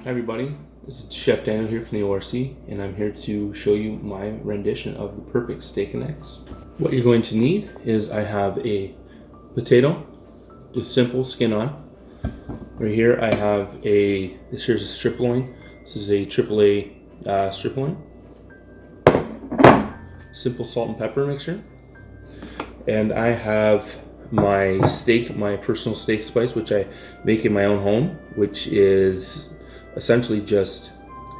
Hi everybody, this is Chef Daniel here from the ORC, and I'm here to show you my rendition of the perfect steak and eggs. What you're going to need is I have a potato, just simple skin on. Right here I have this here's a strip loin. This is a AAA strip loin. Simple salt and pepper mixture. And I have my steak, my personal steak spice, which I make in my own home, which is essentially just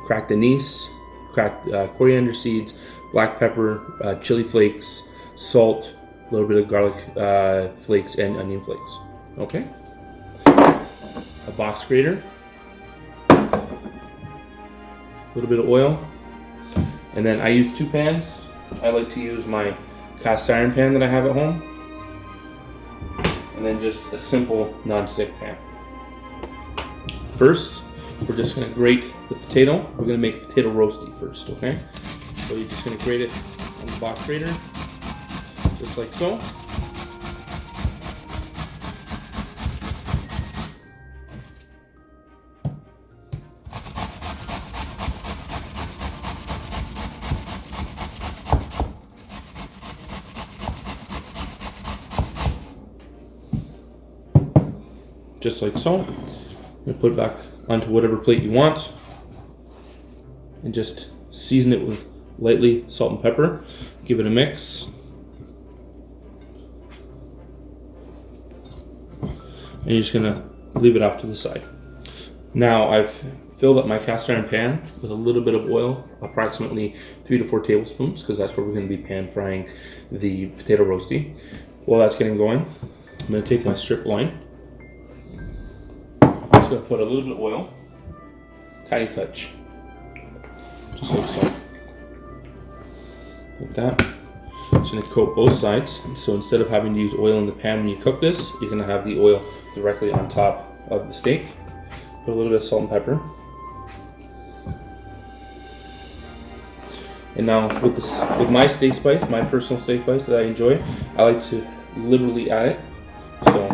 cracked anise, cracked coriander seeds, black pepper, chili flakes, salt, a little bit of garlic flakes, and onion flakes. Okay? A box grater, a little bit of oil, and then I use 2 pans. I like to use my cast iron pan that I have at home, and then just a simple non-stick pan. First, we're just going to grate the potato. We're going to make potato roasty first, okay? So you're just going to grate it on the box grater, just like so. Just like so. And put it back onto whatever plate you want, and just season it with lightly salt and pepper. Give it a mix, and you're just gonna leave it off to the side. Now I've filled up my cast iron pan with a little bit of oil, approximately 3 to 4 tablespoons, because that's where we're going to be pan frying the potato roasty. While that's getting going, I'm going to take my strip loin. Going to put a little bit of oil, tiny touch, just like so, like that. Just going to coat both sides. So instead of having to use oil in the pan when you cook this, you're going to have the oil directly on top of the steak. Put a little bit of salt and pepper. And now with my steak spice, my personal steak spice that I enjoy, I like to liberally add it. So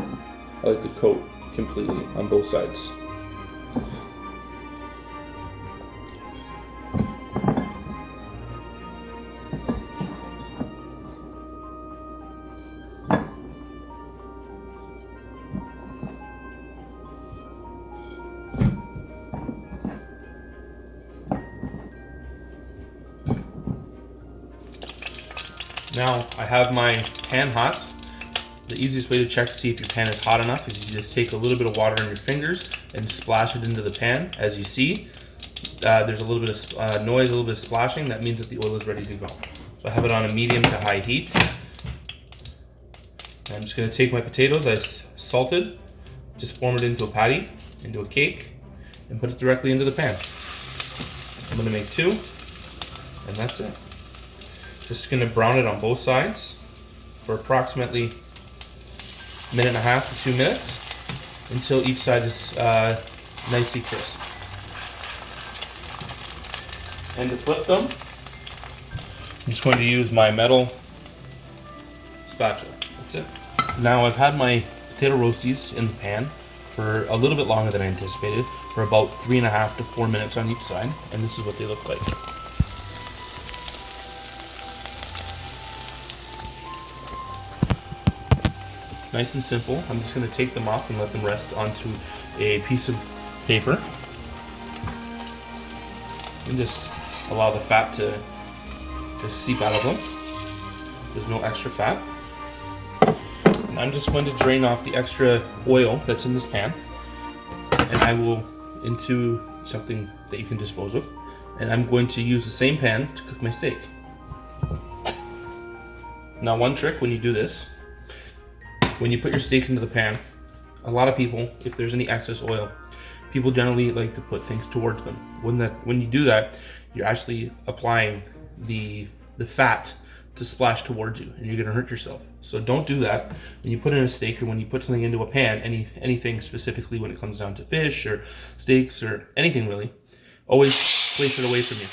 I like to coat completely on both sides. Now I have my pan hot. The easiest way to check to see if your pan is hot enough is you just take a little bit of water on your fingers and splash it into the pan. As you see, there's a little bit of noise, a little bit of splashing. That means that the oil is ready to go. So I have it on a medium to high heat. I'm just going to take my potatoes I salted, just form it into a patty, into a cake, and put it directly into the pan. I'm going to make 2, and that's it. Just going to brown it on both sides for approximately 1.5 to 2 minutes until each side is nicely crisp. And to flip them, I'm just going to use my metal spatula. That's it. Now I've had my potato roasties in the pan for a little bit longer than I anticipated, for about 3.5 to 4 minutes on each side, and this is what they look like. Nice and simple. I'm just going to take them off and let them rest onto a piece of paper. And just allow the fat to seep out of them. There's no extra fat. And I'm just going to drain off the extra oil that's in this pan. And I will into something that you can dispose of. And I'm going to use the same pan to cook my steak. Now, one trick when you do this, when you put your steak into the pan, a lot of people, if there's any excess oil, people generally like to put things towards them. When you do that, you're actually applying the fat to splash towards you, and you're going to hurt yourself. So don't do that when you put in a steak, or when you put something into a pan, anything specifically when it comes down to fish or steaks or anything really. Always place it away from you.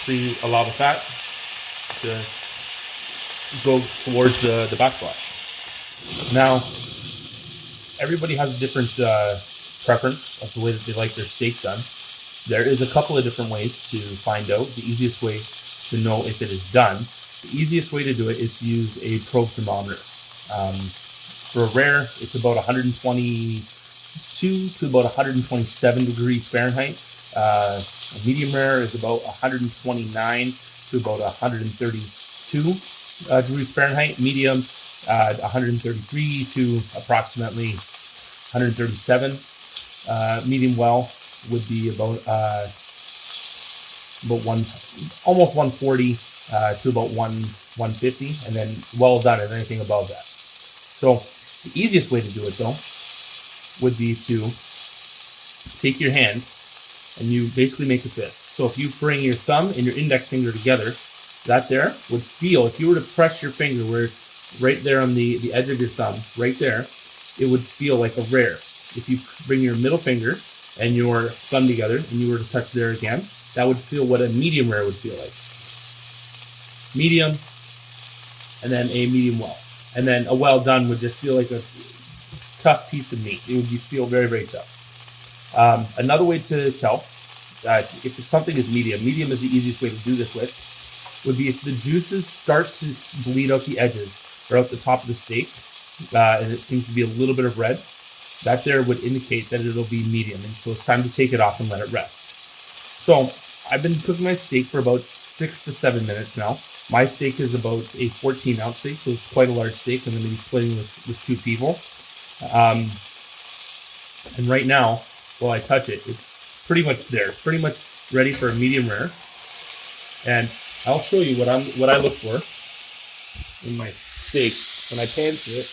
So you allow the fat to go towards the backsplash. Now, everybody has a different preference of the way that they like their steak done. There is a couple of different ways to find out. The easiest way to know if it is done, the easiest way to do it is to use a probe thermometer. For a rare, it's about 122 to about 127 degrees Fahrenheit. A medium rare is about 129 to about 132 degrees Fahrenheit. Medium, 133 to approximately 137. Medium well would be about almost 140 to about 150, and then well done is anything above that. So the easiest way to do it, though, would be to take your hand and you basically make a fist. So if you bring your thumb and your index finger together, that there would feel, if you were to press your finger where right there on the edge of your thumb, right there, it would feel like a rare. If you bring your middle finger and your thumb together and you were to touch there again, that would feel what a medium rare would feel like. Medium, and then a medium well. And then a well done would just feel like a tough piece of meat. It would feel very, very tough. Another way to tell if something is medium is the easiest way to do this with, would be if the juices start to bleed out the edges or out the top of the steak, and it seems to be a little bit of red, that there would indicate that it'll be medium. And so it's time to take it off and let it rest. So I've been cooking my steak for about 6 to 7 minutes now. My steak is about a 14-ounce steak, so it's quite a large steak. I'm going to be splitting this with 2 people. And right now, while I touch it, it's pretty much there. It's pretty much ready for a medium rare. And I'll show you what I look for in my steak when I pan it.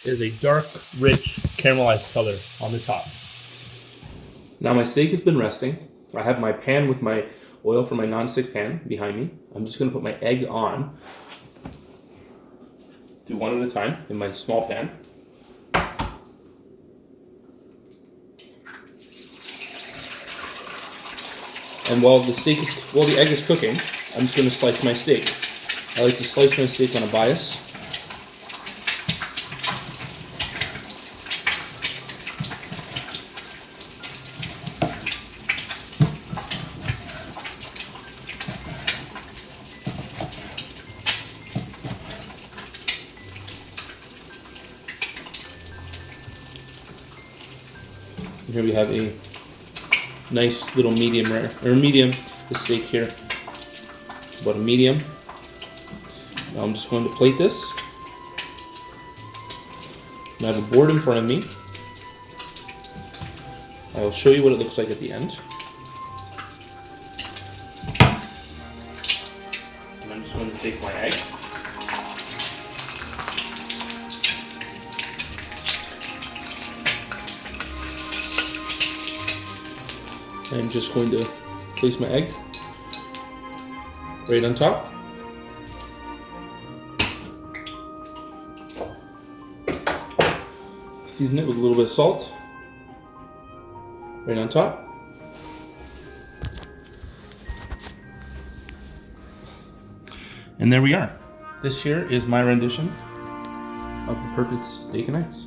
Is a dark, rich, caramelized color on the top. Now my steak has been resting. I have my pan with my oil for my non-stick pan behind me. I'm just going to put my egg on. Do one at a time in my small pan. And while the egg is cooking, I'm just going to slice my steak. I like to slice my steak on a bias. Here we have a nice little medium rare, or medium, the steak here, about a medium. Now I'm just going to plate this. And I have a board in front of me. I will show you what it looks like at the end. And I'm just going to take my egg. I'm just going to place my egg right on top. Season it with a little bit of salt right on top. And there we are. This here is my rendition of the perfect steak and eggs.